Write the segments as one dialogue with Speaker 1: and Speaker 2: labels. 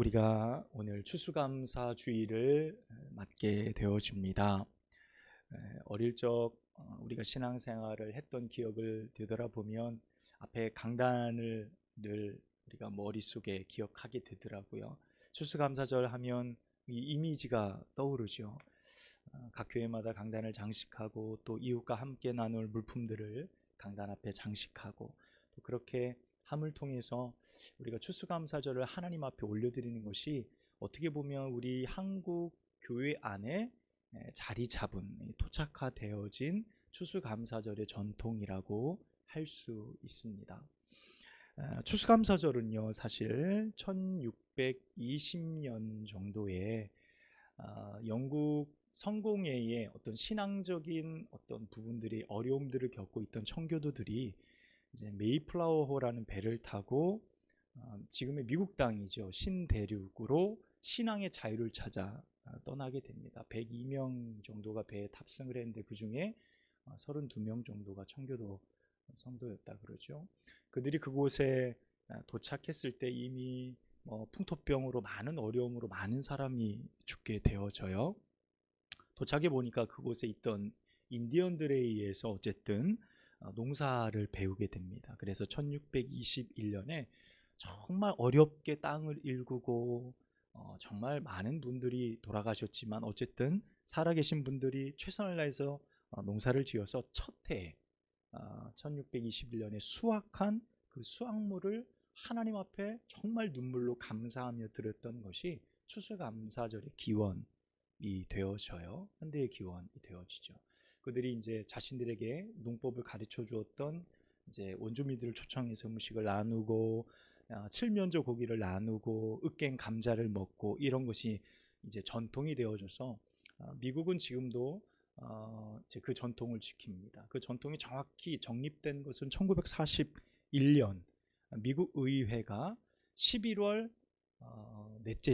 Speaker 1: 우리가 오늘 추수감사주일을 맞게 되어집니다. 어릴 적 우리가 신앙생활을 했던 기억을 되돌아보면 앞에 강단을 늘 우리가 머릿속에 기억하게 되더라고요. 추수감사절 하면 이 이미지가 떠오르죠. 각 교회마다 강단을 장식하고 또 이웃과 함께 나눌 물품들을 강단 앞에 장식하고 또 그렇게 함을 통해서 우리가 추수감사절을 하나님 앞에 올려드리는 것이 어떻게 보면 우리 한국 교회 안에 자리 잡은 토착화되어진 추수감사절의 전통이라고 할 수 있습니다. 추수감사절은요, 사실 1620년 정도에 영국 성공회의 어떤 신앙적인 어떤 부분들이 어려움들을 겪고 있던 청교도들이 이제 메이플라워호라는 배를 타고 지금의 미국 땅이죠, 신대륙으로 신앙의 자유를 찾아 떠나게 됩니다. 102명 정도가 배에 탑승을 했는데 그 중에 32명 정도가 청교도 성도였다 그러죠. 그들이 그곳에 도착했을 때 이미 풍토병으로 많은 어려움으로 많은 사람이 죽게 되어져요. 도착해 보니까 그곳에 있던 인디언들에 의해서 어쨌든 농사를 배우게 됩니다. 그래서 1621년에 정말 어렵게 땅을 일구고 정말 많은 분들이 돌아가셨지만 어쨌든 살아계신 분들이 최선을 다해서 농사를 지어서 첫 해에 1621년에 수확한 그 수확물을 하나님 앞에 정말 눈물로 감사하며 드렸던 것이 추수감사절의 기원이 되어져요. 현대의 기원이 되어지죠. 그들이 이제 자신들에게 농법을 가르쳐 주었던 이제 원주민들을 초청해서 음식을 나누고 칠면조 고기를 나누고 으깬 감자를 먹고 이런 것이 이제 전통이 되어져서 미국은 지금도 이제 그 전통을 지킵니다. 그 전통이 정확히 정립된 것은 1941년 미국 의회가 11월 넷째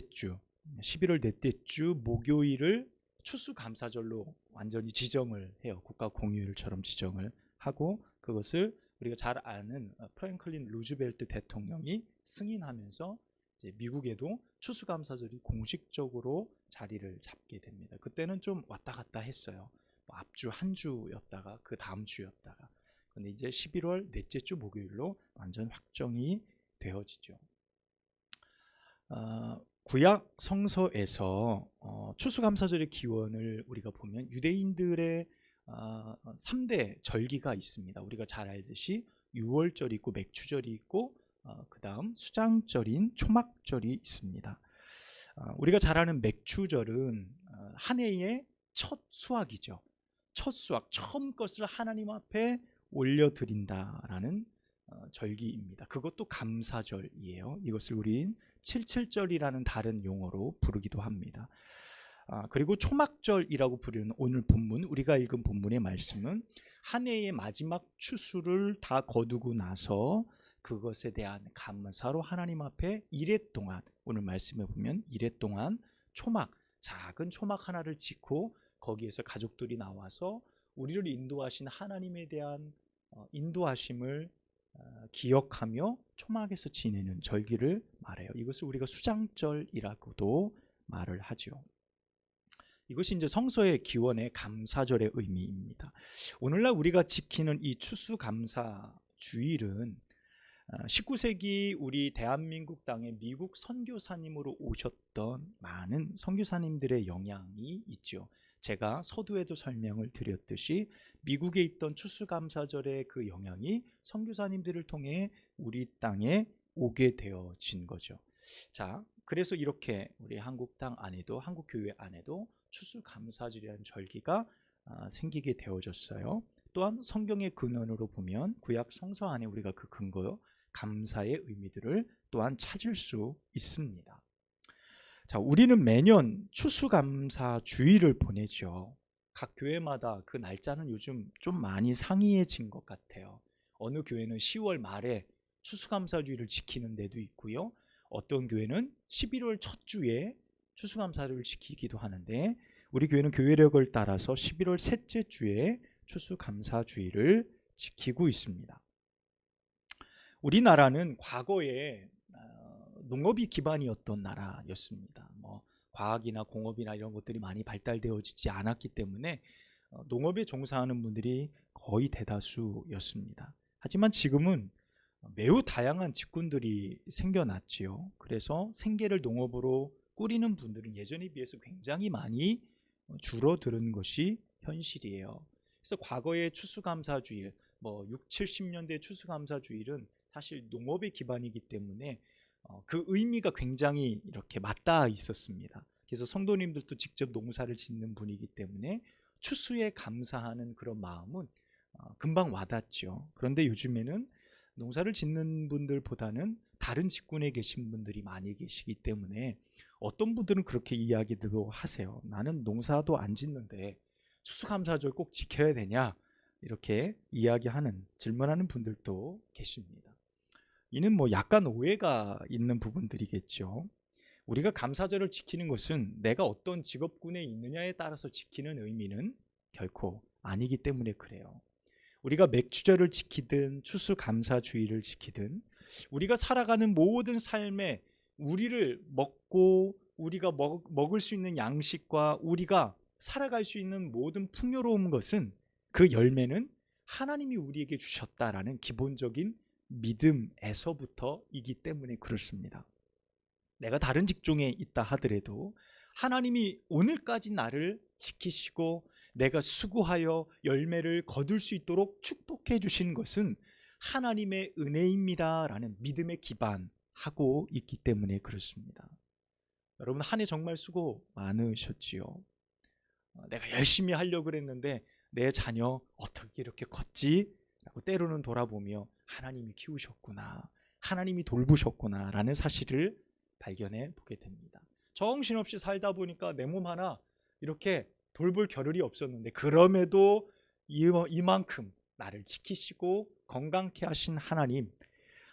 Speaker 1: 주 목요일을 추수감사절로 완전히 지정을 해요. 국가 공휴일처럼 지정을 하고 그것을 우리가 잘 아는 프랭클린 루즈벨트 대통령이 승인하면서 이제 미국에도 추수감사절이 공식적으로 자리를 잡게 됩니다. 그때는 좀 왔다 갔다 했어요. 앞주 한 주였다가 그 다음 주였다가. 근데 이제 11월 넷째 주 목요일로 완전 확정이 되어지죠. 구약 성서에서 추수감사절의 기원을 우리가 보면 유대인들의 3대 절기가 있습니다. 우리가 잘 알듯이 유월절이 있고 맥추절이 있고 그 다음 수장절인 초막절이 있습니다. 우리가 잘 아는 맥추절은 한 해의 첫 수확이죠. 첫 수확, 처음 것을 하나님 앞에 올려드린다라는 절기입니다. 그것도 감사절이에요. 이것을 우린 칠칠절이라는 다른 용어로 부르기도 합니다. 그리고 초막절이라고 부르는 오늘 본문, 우리가 읽은 본문의 말씀은 한 해의 마지막 추수를 다 거두고 나서 그것에 대한 감사로 하나님 앞에 이래 동안, 오늘 말씀에 보면 이래 동안 초막, 작은 초막 하나를 짓고 거기에서 가족들이 나와서 우리를 인도하신 하나님에 대한 인도하심을 기억하며 초막에서 지내는 절기를 말해요. 이것을 우리가 수장절이라고도 말을 하죠. 이것이 이제 성서의 기원의 감사절의 의미입니다. 오늘날 우리가 지키는 이 추수감사주일은 19세기 우리 대한민국 땅에 미국 선교사님으로 오셨던 많은 선교사님들의 영향이 있죠. 제가 서두에도 설명을 드렸듯이 미국에 있던 추수감사절의 그 영향이 선교사님들을 통해 우리 땅에 오게 되어진 거죠. 자, 그래서 이렇게 우리 한국 땅 안에도, 한국 교회 안에도 추수감사절이라는 절기가 생기게 되어졌어요. 또한 성경의 근원으로 보면 구약 성서 안에 우리가 그 근거, 감사의 의미들을 또한 찾을 수 있습니다. 자, 우리는 매년 추수감사주일을 보내죠. 각 교회마다 그 날짜는 요즘 좀 많이 상이해진 것 같아요. 어느 교회는 10월 말에 추수감사주일을 지키는 데도 있고요. 어떤 교회는 11월 첫 주에 추수감사를 지키기도 하는데 우리 교회는 교회력을 따라서 11월 셋째 주에 추수감사주일을 지키고 있습니다. 우리나라는 과거에 농업이 기반이었던 나라였습니다. 뭐 과학이나 공업이나 이런 것들이 많이 발달되어지지 않았기 때문에 농업에 종사하는 분들이 거의 대다수였습니다. 하지만 지금은 매우 다양한 직군들이 생겨났지요. 그래서 생계를 농업으로 꾸리는 분들은 예전에 비해서 굉장히 많이 줄어드는 것이 현실이에요. 그래서 과거의 추수감사주일, 뭐 6, 70년대 추수감사주일은 사실 농업의 기반이기 때문에 그 의미가 굉장히 이렇게 맞닿아 있었습니다. 그래서 성도님들도 직접 농사를 짓는 분이기 때문에 추수에 감사하는 그런 마음은 금방 와닿죠. 그런데 요즘에는 농사를 짓는 분들보다는 다른 직군에 계신 분들이 많이 계시기 때문에 어떤 분들은 그렇게 이야기도 하세요. 나는 농사도 안 짓는데 추수감사절 꼭 지켜야 되냐? 이렇게 이야기하는, 질문하는 분들도 계십니다. 이는 뭐 약간 오해가 있는 부분들이겠죠. 우리가 감사절을 지키는 것은 내가 어떤 직업군에 있느냐에 따라서 지키는 의미는 결코 아니기 때문에 그래요. 우리가 맥주절을 지키든 추수감사주의를 지키든 우리가 살아가는 모든 삶에 우리를 먹고 우리가 먹을 수 있는 양식과 우리가 살아갈 수 있는 모든 풍요로운 것은, 그 열매는 하나님이 우리에게 주셨다라는 기본적인 믿음에서부터이기 때문에 그렇습니다. 내가 다른 직종에 있다 하더라도 하나님이 오늘까지 나를 지키시고 내가 수고하여 열매를 거둘 수 있도록 축복해 주신 것은 하나님의 은혜입니다라는 믿음에 기반하고 있기 때문에 그렇습니다. 여러분, 한 해 정말 수고 많으셨지요. 내가 열심히 하려고 그랬는데 내 자녀 어떻게 이렇게 컸지? 라고 때로는 돌아보며 하나님이 키우셨구나, 하나님이 돌보셨구나 라는 사실을 발견해 보게 됩니다. 정신없이 살다 보니까 내 몸 하나 이렇게 돌볼 겨를이 없었는데 그럼에도 이만큼 나를 지키시고 건강케 하신 하나님,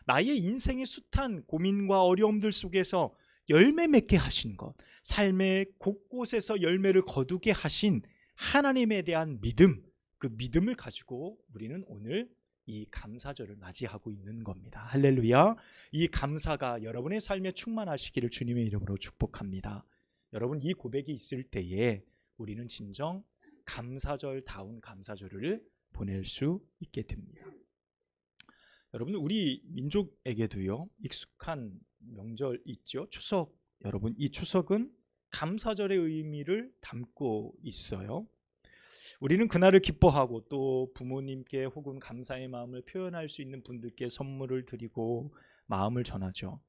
Speaker 1: 나의 인생의 숱한 고민과 어려움들 속에서 열매 맺게 하신 것, 삶의 곳곳에서 열매를 거두게 하신 하나님에 대한 믿음, 그 믿음을 가지고 우리는 오늘 이 감사절을 맞이하고 있는 겁니다. 할렐루야. 이 감사가 여러분의 삶에 충만하시기를 주님의 이름으로 축복합니다. 여러분, 이 고백이 있을 때에 우리는 진정 감사절다운 감사절을 보낼 수 있게 됩니다. 여러분, 우리 민족에게도요 익숙한 명절 있죠. 추석. 여러분, 이 추석은 감사절의 의미를 담고 있어요. 우리는 그날을 기뻐하고 또 부모님께 혹은 감사의 마음을 표현할 수 있는 분들께 선물을 드리고 마음을 전하죠.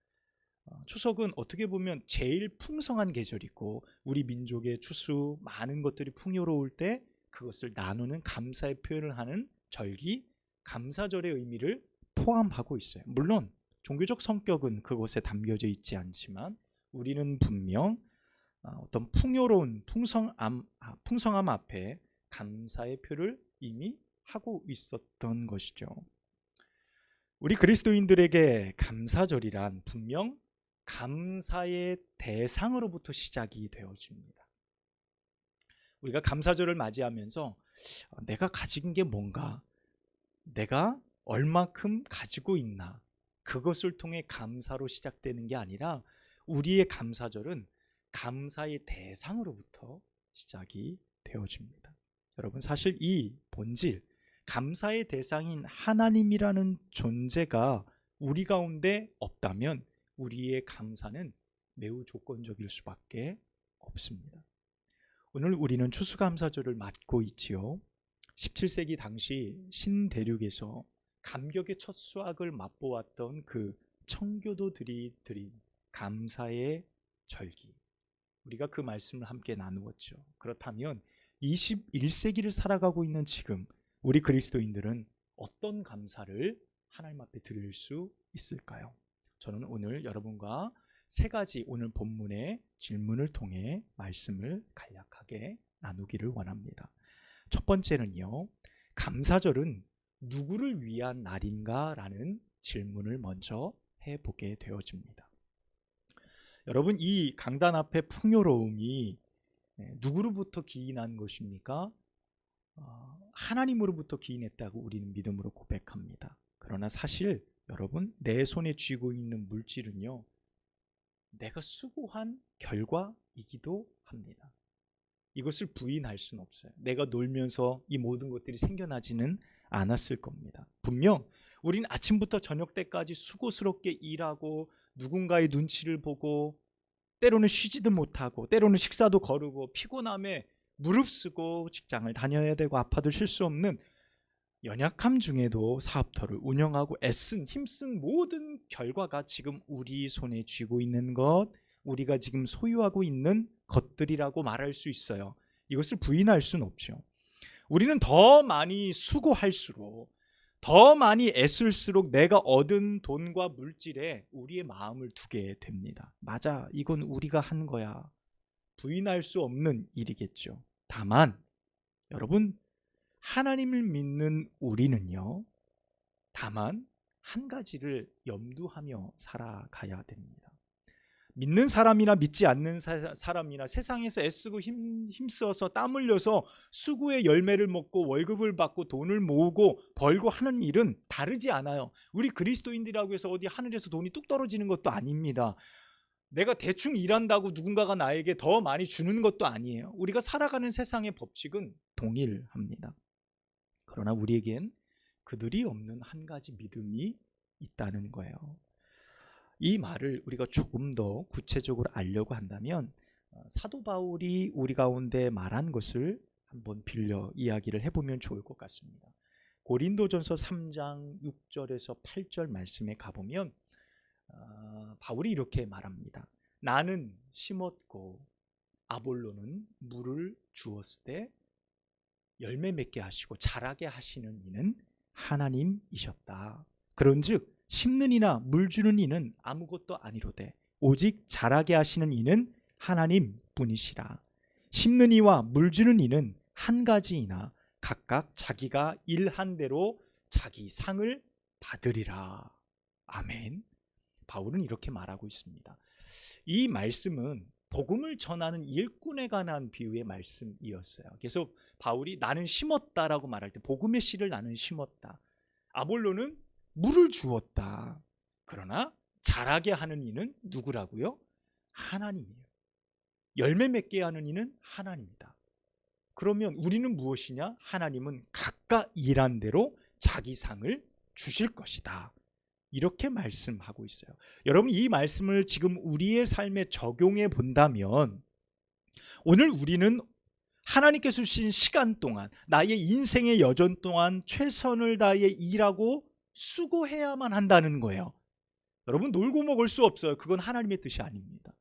Speaker 1: 추석은 어떻게 보면 제일 풍성한 계절이고 우리 민족의 추수, 많은 것들이 풍요로울 때 그것을 나누는 감사의 표현을 하는 절기, 감사절의 의미를 포함하고 있어요. 물론 종교적 성격은 그곳에 담겨져 있지 않지만 우리는 분명 어떤 풍요로운 풍성함 앞에 감사의 표를 이미 하고 있었던 것이죠. 우리 그리스도인들에게 감사절이란 분명 감사의 대상으로부터 시작이 되어집니다. 우리가 감사절을 맞이하면서 내가 가진 게 뭔가, 내가 얼마큼 가지고 있나, 그것을 통해 감사로 시작되는 게 아니라 우리의 감사절은 감사의 대상으로부터 시작이 되어집니다. 여러분, 사실 이 본질, 감사의 대상인 하나님이라는 존재가 우리 가운데 없다면 우리의 감사는 매우 조건적일 수밖에 없습니다. 오늘 우리는 추수감사절을 맞고 있지요. 17세기 당시 신대륙에서 감격의 첫 수확을 맛보았던 그 청교도들이 드린 감사의 절기, 우리가 그 말씀을 함께 나누었죠. 그렇다면 21세기를 살아가고 있는 지금 우리 그리스도인들은 어떤 감사를 하나님 앞에 드릴 수 있을까요? 저는 오늘 여러분과 세 가지 오늘 본문의 질문을 통해 말씀을 간략하게 나누기를 원합니다. 첫 번째는요, 감사절은 누구를 위한 날인가? 라는 질문을 먼저 해보게 되어집니다. 여러분, 이 강단 앞에 풍요로움이 누구로부터 기인한 것입니까? 하나님으로부터 기인했다고 우리는 믿음으로 고백합니다. 그러나 사실 여러분, 내 손에 쥐고 있는 물질은요 내가 수고한 결과이기도 합니다. 이것을 부인할 수는 없어요. 내가 놀면서 이 모든 것들이 생겨나지는 않았을 겁니다. 분명 우린 아침부터 저녁 때까지 수고스럽게 일하고 누군가의 눈치를 보고 때로는 쉬지도 못하고 때로는 식사도 거르고 피곤함에 무릅쓰고 직장을 다녀야 되고 아파도 쉴 수 없는 연약함 중에도 사업터를 운영하고 애쓴 힘쓴 모든 결과가 지금 우리 손에 쥐고 있는 것, 우리가 지금 소유하고 있는 것들이라고 말할 수 있어요. 이것을 부인할 수는 없죠. 우리는 더 많이 수고할수록, 더 많이 애쓸수록 내가 얻은 돈과 물질에 우리의 마음을 두게 됩니다. 맞아, 이건 우리가 한 거야. 부인할 수 없는 일이겠죠. 다만 여러분, 하나님을 믿는 우리는요, 다만 한 가지를 염두하며 살아가야 됩니다. 믿는 사람이나 믿지 않는 사람이나 세상에서 애쓰고 힘써서 땀 흘려서 수고의 열매를 먹고 월급을 받고 돈을 모으고 벌고 하는 일은 다르지 않아요. 우리 그리스도인들이라고 해서 어디 하늘에서 돈이 뚝 떨어지는 것도 아닙니다. 내가 대충 일한다고 누군가가 나에게 더 많이 주는 것도 아니에요. 우리가 살아가는 세상의 법칙은 동일합니다. 그러나 우리에겐 그들이 없는 한 가지 믿음이 있다는 거예요. 이 말을 우리가 조금 더 구체적으로 알려고 한다면 사도 바울이 우리 가운데 말한 것을 한번 빌려 이야기를 해보면 좋을 것 같습니다. 고린도전서 3장 6절에서 8절 말씀에 가보면 바울이 이렇게 말합니다. 나는 심었고 아볼로는 물을 주었을 때 열매 맺게 하시고 자라게 하시는 이는 하나님이셨다. 그런즉 심는 이나 물 주는 이는 아무것도 아니로되 오직 자라게 하시는 이는 하나님뿐이시라. 심는 이와 물 주는 이는 한 가지이나 각각 자기가 일한 대로 자기 상을 받으리라. 아멘. 바울은 이렇게 말하고 있습니다. 이 말씀은 복음을 전하는 일꾼에 관한 비유의 말씀이었어요. 그래서 바울이 나는 심었다라고 말할 때 복음의 씨를 나는 심었다. 아볼로는 물을 주었다. 그러나 자라게 하는 이는 누구라고요? 하나님이에요. 열매 맺게 하는 이는 하나님이다. 그러면 우리는 무엇이냐? 하나님은 각각 일한 대로 자기 상을 주실 것이다. 이렇게 말씀하고 있어요. 여러분, 이 말씀을 지금 우리의 삶에 적용해 본다면 오늘 우리는 하나님께서 주신 시간 동안, 나의 인생의 여정 동안 최선을 다해 일하고 수고해야만 한다는 거예요. 여러분, 놀고 먹을 수 없어요. 그건 하나님의 뜻이 아닙니다.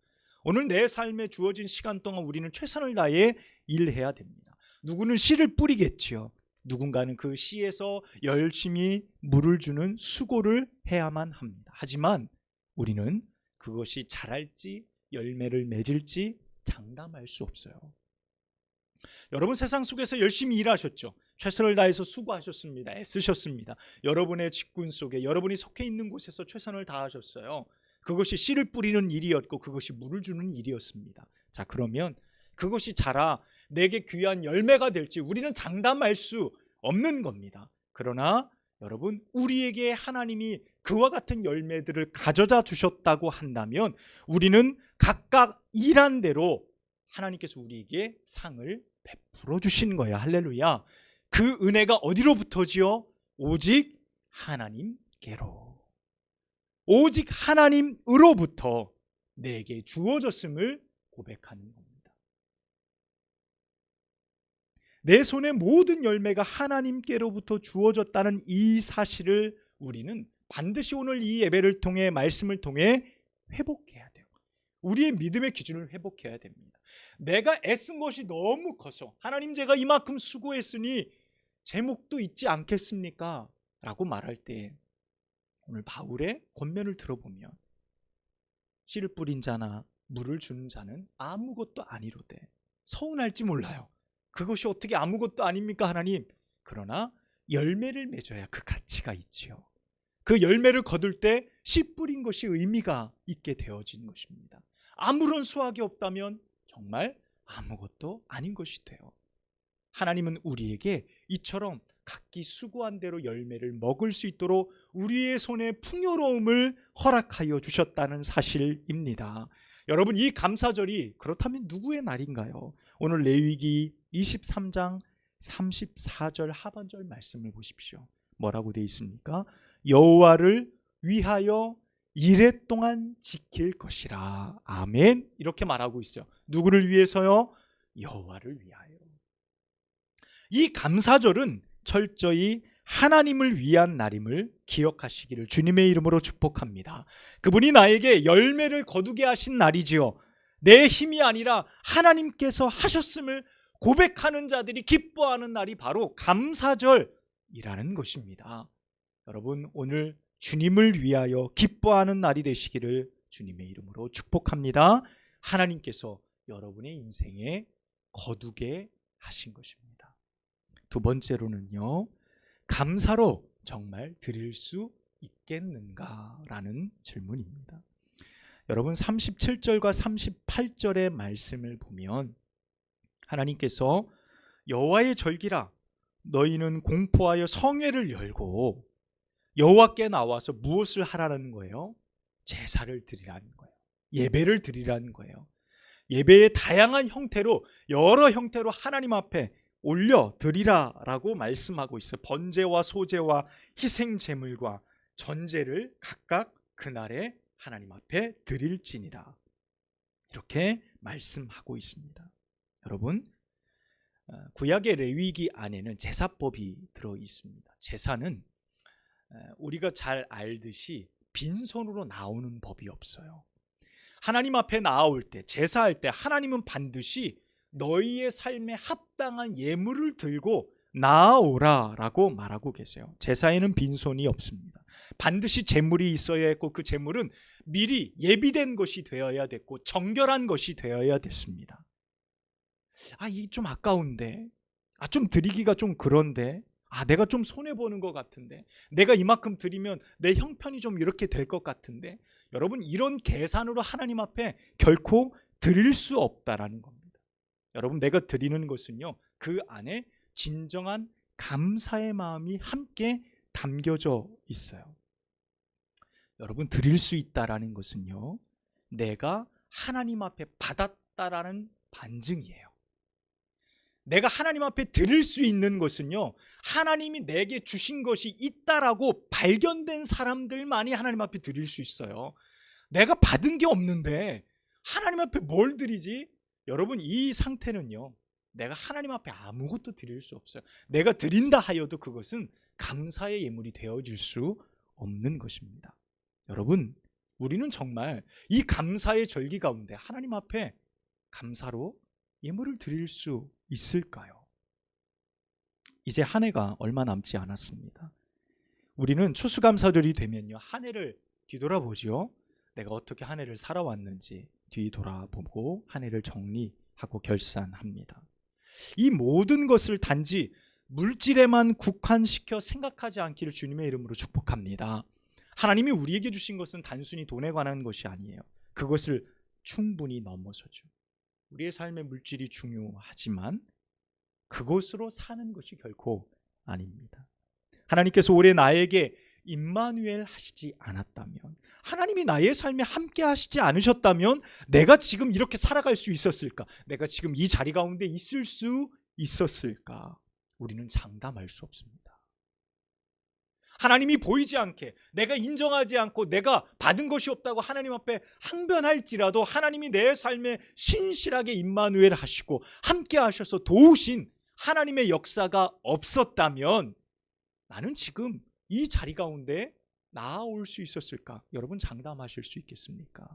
Speaker 1: 오늘 내 삶에 주어진 시간 동안 우리는 최선을 다해 일해야 됩니다. 누구는 씨를 뿌리겠지요. 누군가는 그 씨에서 열심히 물을 주는 수고를 해야만 합니다. 하지만 우리는 그것이 자랄지 열매를 맺을지 장담할 수 없어요. 여러분, 세상 속에서 열심히 일하셨죠. 최선을 다해서 수고하셨습니다. 애쓰셨습니다. 여러분의 직군 속에 여러분이 속해 있는 곳에서 최선을 다하셨어요. 그것이 씨를 뿌리는 일이었고 그것이 물을 주는 일이었습니다. 자, 그러면 그것이 자라 내게 귀한 열매가 될지 우리는 장담할 수 없는 겁니다. 그러나 여러분, 우리에게 하나님이 그와 같은 열매들을 가져다 주셨다고 한다면 우리는 각각 일한 대로 하나님께서 우리에게 상을 베풀어 주신 거예요. 할렐루야. 그 은혜가 어디로부터지요? 오직 하나님께로, 오직 하나님으로부터 내게 주어졌음을 고백하는 겁니다. 내 손의 모든 열매가 하나님께로부터 주어졌다는 이 사실을 우리는 반드시 오늘 이 예배를 통해, 말씀을 통해 회복해야 돼요. 우리의 믿음의 기준을 회복해야 됩니다. 내가 애쓴 것이 너무 커서 하나님, 제가 이만큼 수고했으니 제목도 있지 않겠습니까? 라고 말할 때 오늘 바울의 권면을 들어보면 씨를 뿌린 자나 물을 주는 자는 아무것도 아니로되, 서운할지 몰라요. 그것이 어떻게 아무것도 아닙니까 하나님? 그러나 열매를 맺어야 그 가치가 있지요. 그 열매를 거둘 때 씨 뿌린 것이 의미가 있게 되어진 것입니다. 아무런 수확이 없다면 정말 아무것도 아닌 것이 돼요. 하나님은 우리에게 이처럼 각기 수고한 대로 열매를 먹을 수 있도록 우리의 손에 풍요로움을 허락하여 주셨다는 사실입니다. 여러분, 이 감사절이 그렇다면 누구의 날인가요? 오늘 레위기 23장 34절 하반절 말씀을 보십시오. 뭐라고 되어 있습니까? 여호와를 위하여 이레 동안 지킬 것이라. 아멘. 이렇게 말하고 있어요. 누구를 위해서요? 여호와를 위하여. 이 감사절은 철저히 하나님을 위한 날임을 기억하시기를 주님의 이름으로 축복합니다. 그분이 나에게 열매를 거두게 하신 날이지요. 내 힘이 아니라 하나님께서 하셨음을 고백하는 자들이 기뻐하는 날이 바로 감사절이라는 것입니다. 여러분, 오늘 주님을 위하여 기뻐하는 날이 되시기를 주님의 이름으로 축복합니다. 하나님께서 여러분의 인생에 거두게 하신 것입니다. 두 번째로는요, 감사로 정말 드릴 수 있겠는가라는 질문입니다. 여러분, 37절과 38절의 말씀을 보면 하나님께서 여호와의 절기라 너희는 공포하여 성회를 열고 여호와께 나와서 무엇을 하라는 거예요? 제사를 드리라는 거예요. 예배를 드리라는 거예요. 예배의 다양한 형태로, 여러 형태로 하나님 앞에 올려드리라라고 말씀하고 있어요. 번제와 소제와 희생제물과 전제를 각각 그날에 하나님 앞에 드릴지니라, 이렇게 말씀하고 있습니다. 여러분, 구약의 레위기 안에는 제사법이 들어 있습니다. 제사는 우리가 잘 알듯이 빈손으로 나오는 법이 없어요. 하나님 앞에 나올 때, 제사할 때 하나님은 반드시 너희의 삶에 합당한 예물을 들고 나아오라라고 말하고 계세요. 제사에는 빈손이 없습니다. 반드시 제물이 있어야 했고, 그 제물은 미리 예비된 것이 되어야 됐고 정결한 것이 되어야 됐습니다. 이게 좀 아까운데, 좀 드리기가 좀 그런데, 내가 좀 손해보는 것 같은데, 내가 이만큼 드리면 내 형편이 좀 이렇게 될 것 같은데, 여러분, 이런 계산으로 하나님 앞에 결코 드릴 수 없다라는 겁니다. 여러분, 내가 드리는 것은요, 그 안에 진정한 감사의 마음이 함께 담겨져 있어요. 여러분, 드릴 수 있다라는 것은요, 내가 하나님 앞에 받았다라는 반증이에요. 내가 하나님 앞에 드릴 수 있는 것은요, 하나님이 내게 주신 것이 있다라고 발견된 사람들만이 하나님 앞에 드릴 수 있어요. 내가 받은 게 없는데 하나님 앞에 뭘 드리지? 여러분, 이 상태는요, 내가 하나님 앞에 아무것도 드릴 수 없어요. 내가 드린다 하여도 그것은 감사의 예물이 되어질 수 없는 것입니다. 여러분, 우리는 정말 이 감사의 절기 가운데 하나님 앞에 감사로 예물을 드릴 수 있을까요? 이제 한 해가 얼마 남지 않았습니다. 우리는 추수감사절이 되면요, 한 해를 뒤돌아보죠. 내가 어떻게 한 해를 살아왔는지 뒤돌아보고 한 해를 정리하고 결산합니다. 이 모든 것을 단지 물질에만 국한시켜 생각하지 않기를 주님의 이름으로 축복합니다. 하나님이 우리에게 주신 것은 단순히 돈에 관한 것이 아니에요. 그것을 충분히 넘어서죠. 우리의 삶의 물질이 중요하지만 그것으로 사는 것이 결코 아닙니다. 하나님께서 올해 나에게 임마누엘 하시지 않았다면, 하나님이 나의 삶에 함께 하시지 않으셨다면 내가 지금 이렇게 살아갈 수 있었을까? 내가 지금 이 자리 가운데 있을 수 있었을까? 우리는 장담할 수 없습니다. 하나님이 보이지 않게, 내가 인정하지 않고 내가 받은 것이 없다고 하나님 앞에 항변할지라도 하나님이 내 삶에 신실하게 임마누엘 하시고 함께 하셔서 도우신 하나님의 역사가 없었다면 나는 지금 이 자리 가운데 나아올 수 있었을까? 여러분, 장담하실 수 있겠습니까?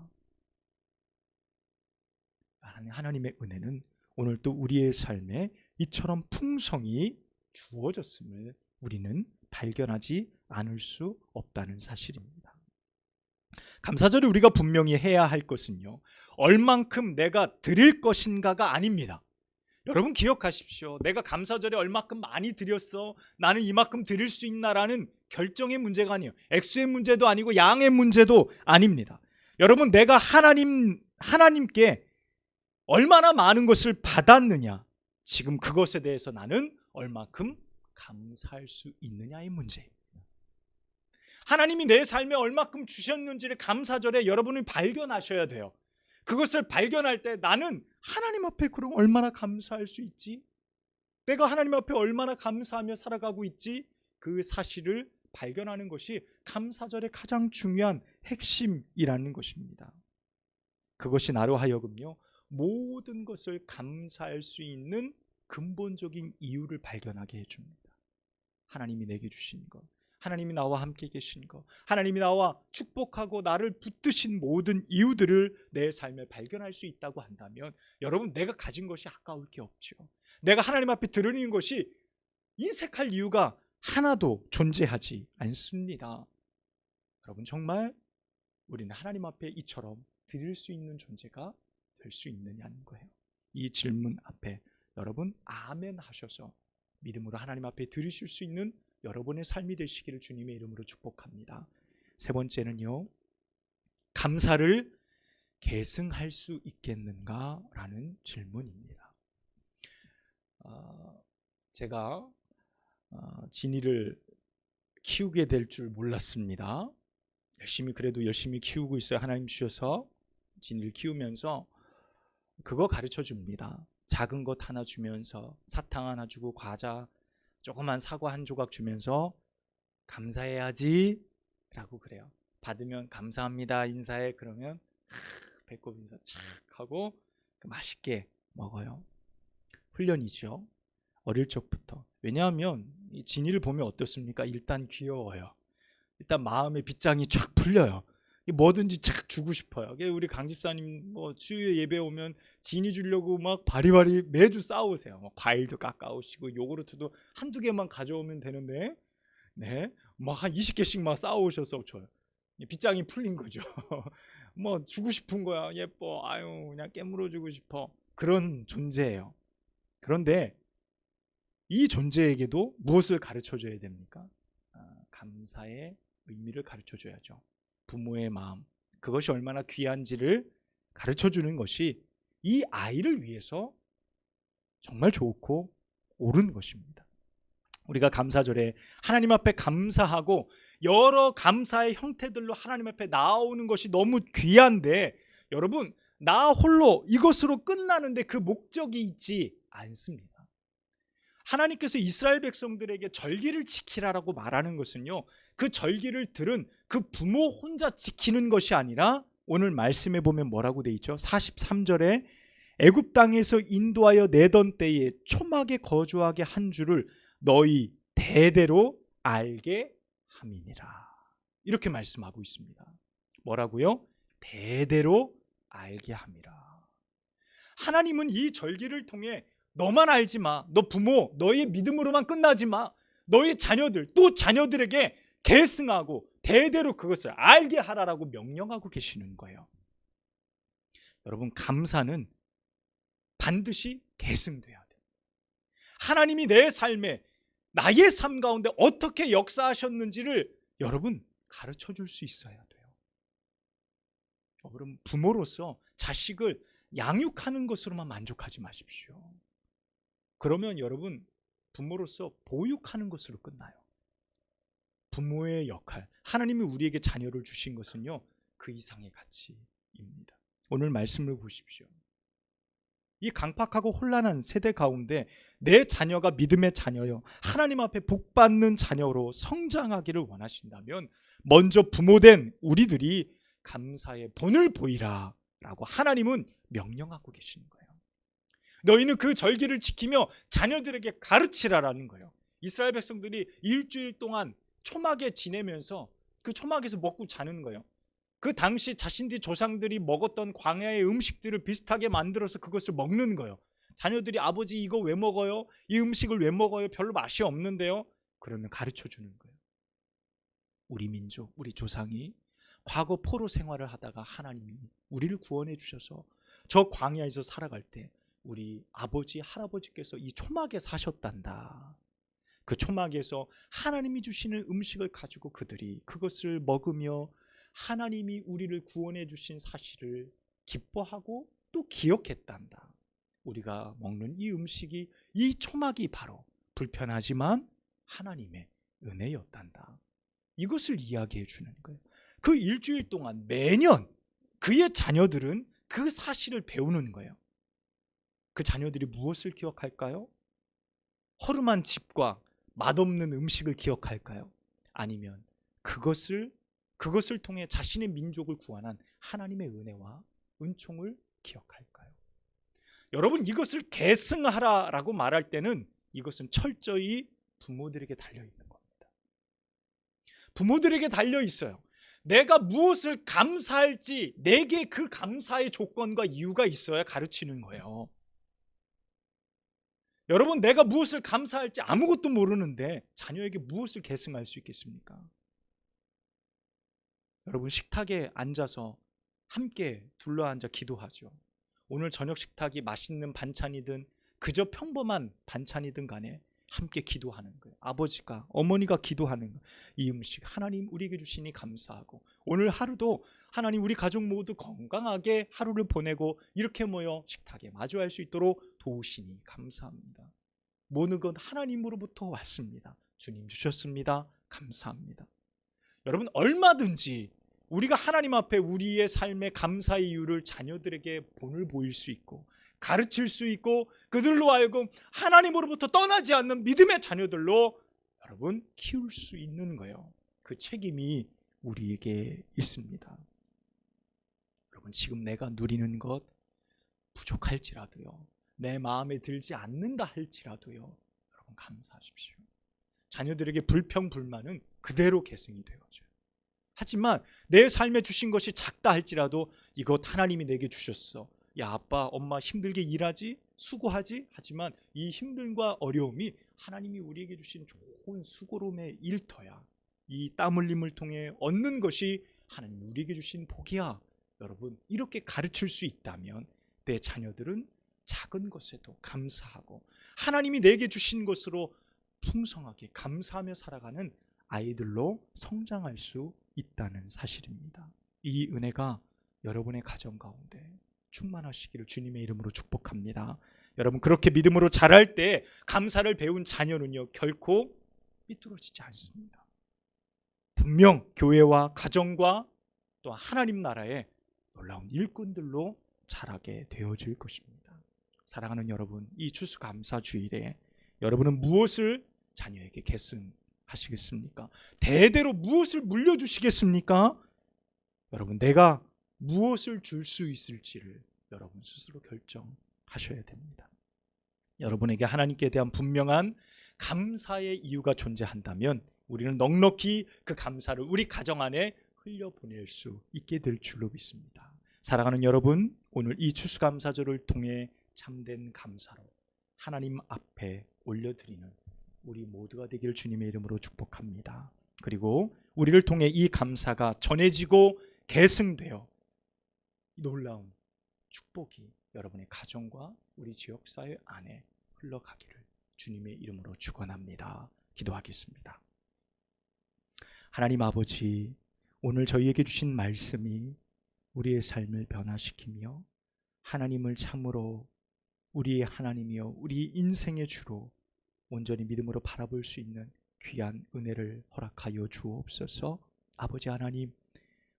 Speaker 1: 하나님의 은혜는 오늘도 우리의 삶에 이처럼 풍성히 주어졌음을 우리는 발견하지 않을 수 없다는 사실입니다. 감사절에 우리가 분명히 해야 할 것은요, 얼만큼 내가 드릴 것인가가 아닙니다. 여러분, 기억하십시오. 내가 감사절에 얼마큼 많이 드렸어, 나는 이만큼 드릴 수 있나라는 결정의 문제가 아니에요. 액수의 문제도 아니고 양의 문제도 아닙니다. 여러분, 내가 하나님께 얼마나 많은 것을 받았느냐, 지금 그것에 대해서 나는 얼마큼 감사할 수 있느냐의 문제입니다. 하나님이 내 삶에 얼마큼 주셨는지를 감사절에 여러분이 발견하셔야 돼요. 그것을 발견할 때 나는 하나님 앞에 그럼 얼마나 감사할 수 있지? 내가 하나님 앞에 얼마나 감사하며 살아가고 있지? 그 사실을 발견하는 것이 감사절의 가장 중요한 핵심이라는 것입니다. 그것이 나로 하여금요, 모든 것을 감사할 수 있는 근본적인 이유를 발견하게 해줍니다. 하나님이 내게 주신 것, 하나님이 나와 함께 계신 것, 하나님이 나와 축복하고 나를 붙드신 모든 이유들을 내 삶에 발견할 수 있다고 한다면 여러분, 내가 가진 것이 아까울 게 없죠. 내가 하나님 앞에 드리는 것이 인색할 이유가 하나도 존재하지 않습니다. 여러분, 정말 우리는 하나님 앞에 이처럼 드릴 수 있는 존재가 될 수 있느냐는 거예요. 이 질문 앞에 여러분 아멘 하셔서 믿음으로 하나님 앞에 드리실 수 있는 여러분의 삶이 되시기를 주님의 이름으로 축복합니다. 세 번째는요, 감사를 계승할 수 있겠는가라는 질문입니다. 제가 진이를 키우게 될 줄 몰랐습니다. 그래도 열심히 키우고 있어요. 하나님 주셔서 진이를 키우면서 그거 가르쳐 줍니다. 작은 것 하나 주면서 사탕 하나 주고 과자 조그만 사과 한 조각 주면서 감사해야지 라고 그래요. 받으면 감사합니다 인사해. 그러면 배꼽 인사 착 하고 맛있게 먹어요. 훈련이죠. 어릴 적부터. 왜냐하면 이 진이를 보면 어떻습니까? 일단 귀여워요. 일단 마음의 빗장이 쫙 풀려요. 뭐든지 착 주고 싶어요. 우리 강 집사님 주일 예배 오면 진이 주려고 막 바리바리 매주 싸우세요. 과일도 깎아오시고 요구르트도 한두 개만 가져오면 되는데 막 한 20개씩 막 싸우셔서 줘요. 빗장이 풀린 거죠. 주고 싶은 거야. 예뻐. 아유, 그냥 깨물어 주고 싶어. 그런 존재예요. 그런데 이 존재에게도 무엇을 가르쳐 줘야 됩니까? 감사의 의미를 가르쳐 줘야죠. 부모의 마음, 그것이 얼마나 귀한지를 가르쳐 주는 것이 이 아이를 위해서 정말 좋고 옳은 것입니다. 우리가 감사절에 하나님 앞에 감사하고 여러 감사의 형태들로 하나님 앞에 나오는 것이 너무 귀한데 여러분, 나 홀로 이것으로 끝나는데 그 목적이 있지 않습니다. 하나님께서 이스라엘 백성들에게 절기를 지키라라고 말하는 것은요, 그 절기를 들은 그 부모 혼자 지키는 것이 아니라 오늘 말씀에 보면 뭐라고 돼 있죠? 43절에 애굽 땅에서 인도하여 내던 때에 초막에 거주하게 한 줄을 너희 대대로 알게 함이니라. 이렇게 말씀하고 있습니다. 뭐라고요? 대대로 알게 함이라. 하나님은 이 절기를 통해 너만 알지 마. 너 부모, 너의 믿음으로만 끝나지 마. 너의 자녀들, 또 자녀들에게 계승하고 대대로 그것을 알게 하라라고 명령하고 계시는 거예요. 여러분, 감사는 반드시 계승돼야 돼요. 하나님이 내 삶에, 나의 삶 가운데 어떻게 역사하셨는지를 여러분 가르쳐 줄 수 있어야 돼요. 그럼 부모로서 자식을 양육하는 것으로만 만족하지 마십시오. 그러면 여러분, 부모로서 보육하는 것으로 끝나요. 부모의 역할, 하나님이 우리에게 자녀를 주신 것은요, 그 이상의 가치입니다. 오늘 말씀을 보십시오. 이 강팍하고 혼란한 세대 가운데 내 자녀가 믿음의 자녀요, 하나님 앞에 복받는 자녀로 성장하기를 원하신다면 먼저 부모된 우리들이 감사의 본을 보이라 라고 하나님은 명령하고 계시는 거예요. 너희는 그 절기를 지키며 자녀들에게 가르치라라는 거예요. 이스라엘 백성들이 일주일 동안 초막에 지내면서 그 초막에서 먹고 자는 거예요. 그 당시 자신들이 조상들이 먹었던 광야의 음식들을 비슷하게 만들어서 그것을 먹는 거예요. 자녀들이 아버지 이거 왜 먹어요? 이 음식을 왜 먹어요? 별로 맛이 없는데요. 그러면 가르쳐 주는 거예요. 우리 민족, 우리 조상이 과거 포로 생활을 하다가 하나님이 우리를 구원해 주셔서 저 광야에서 살아갈 때 우리 아버지, 할아버지께서 이 초막에 사셨단다. 그 초막에서 하나님이 주시는 음식을 가지고 그들이 그것을 먹으며 하나님이 우리를 구원해 주신 사실을 기뻐하고 또 기억했단다. 우리가 먹는 이 음식이, 이 초막이 바로 불편하지만 하나님의 은혜였단다. 이것을 이야기해 주는 거예요. 그 일주일 동안 매년 그의 자녀들은 그 사실을 배우는 거예요. 그 자녀들이 무엇을 기억할까요? 허름한 집과 맛없는 음식을 기억할까요? 아니면 그것을 통해 자신의 민족을 구원한 하나님의 은혜와 은총을 기억할까요? 여러분, 이것을 계승하라라고 말할 때는 이것은 철저히 부모들에게 달려 있는 겁니다. 부모들에게 달려 있어요. 내가 무엇을 감사할지 내게 그 감사의 조건과 이유가 있어야 가르치는 거예요. 여러분, 내가 무엇을 감사할지 아무것도 모르는데 자녀에게 무엇을 계승할 수 있겠습니까? 여러분, 식탁에 앉아서 함께 둘러앉아 기도하죠. 오늘 저녁 식탁이 맛있는 반찬이든 그저 평범한 반찬이든 간에 함께 기도하는 거예요. 아버지가, 어머니가 기도하는 거예요. 이 음식 하나님 우리에게 주시니 감사하고, 오늘 하루도 하나님 우리 가족 모두 건강하게 하루를 보내고 이렇게 모여 식탁에 마주할 수 있도록 도우시니 감사합니다. 모든 것 하나님으로부터 왔습니다. 주님 주셨습니다. 감사합니다. 여러분, 얼마든지 우리가 하나님 앞에 우리의 삶의 감사의 이유를 자녀들에게 본을 보일 수 있고 가르칠 수 있고, 그들로 하여금 하나님으로부터 떠나지 않는 믿음의 자녀들로 여러분 키울 수 있는 거예요. 그 책임이 우리에게 있습니다. 여러분, 지금 내가 누리는 것 부족할지라도요, 내 마음에 들지 않는다 할지라도요, 여러분 감사하십시오. 자녀들에게 불평불만은 그대로 계승이 되어져요. 하지만 내 삶에 주신 것이 작다 할지라도 이것 하나님이 내게 주셨어. 야, 아빠, 엄마 힘들게 일하지? 수고하지? 하지만 이 힘듦과 어려움이 하나님이 우리에게 주신 좋은 수고로움의 일터야. 이 땀 흘림을 통해 얻는 것이 하나님이 우리에게 주신 복이야. 여러분, 이렇게 가르칠 수 있다면 내 자녀들은 작은 것에도 감사하고 하나님이 내게 주신 것으로 풍성하게 감사하며 살아가는 아이들로 성장할 수 있다는 사실입니다. 이 은혜가 여러분의 가정 가운데 충만하시기를 주님의 이름으로 축복합니다. 여러분, 그렇게 믿음으로 자랄 때 감사를 배운 자녀는요 결코 삐뚤어지지 않습니다. 분명 교회와 가정과 또 하나님 나라의 놀라운 일꾼들로 자라게 되어질 것입니다. 사랑하는 여러분, 이 추수감사 주일에 여러분은 무엇을 자녀에게 계승하시겠습니까? 대대로 무엇을 물려주시겠습니까? 여러분, 내가 무엇을 줄 수 있을지를 여러분 스스로 결정하셔야 됩니다. 여러분에게 하나님께 대한 분명한 감사의 이유가 존재한다면 우리는 넉넉히 그 감사를 우리 가정 안에 흘려보낼 수 있게 될 줄로 믿습니다. 사랑하는 여러분, 오늘 이 추수감사절을 통해 참된 감사로 하나님 앞에 올려드리는 우리 모두가 되길 주님의 이름으로 축복합니다. 그리고 우리를 통해 이 감사가 전해지고 계승되어 놀라운 축복이 여러분의 가정과 우리 지역사회 안에 흘러가기를 주님의 이름으로 축원합니다. 기도하겠습니다. 하나님 아버지, 오늘 저희에게 주신 말씀이 우리의 삶을 변화시키며 하나님을 참으로 우리의 하나님이여 우리 인생의 주로 온전히 믿음으로 바라볼 수 있는 귀한 은혜를 허락하여 주옵소서. 아버지 하나님,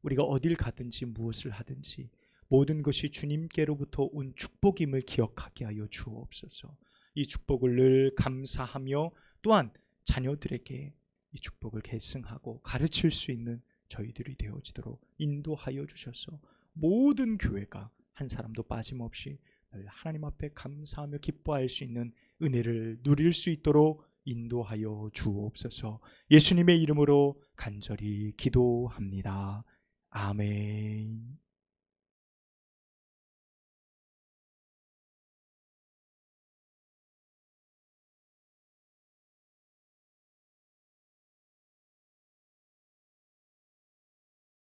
Speaker 1: 우리가 어딜 가든지 무엇을 하든지 모든 것이 주님께로부터 온 축복임을 기억하게 하여 주옵소서. 이 축복을 늘 감사하며 또한 자녀들에게 이 축복을 계승하고 가르칠 수 있는 저희들이 되어지도록 인도하여 주셔서 모든 교회가 한 사람도 빠짐없이 늘 하나님 앞에 감사하며 기뻐할 수 있는 은혜를 누릴 수 있도록 인도하여 주옵소서. 예수님의 이름으로 간절히 기도합니다. 아멘.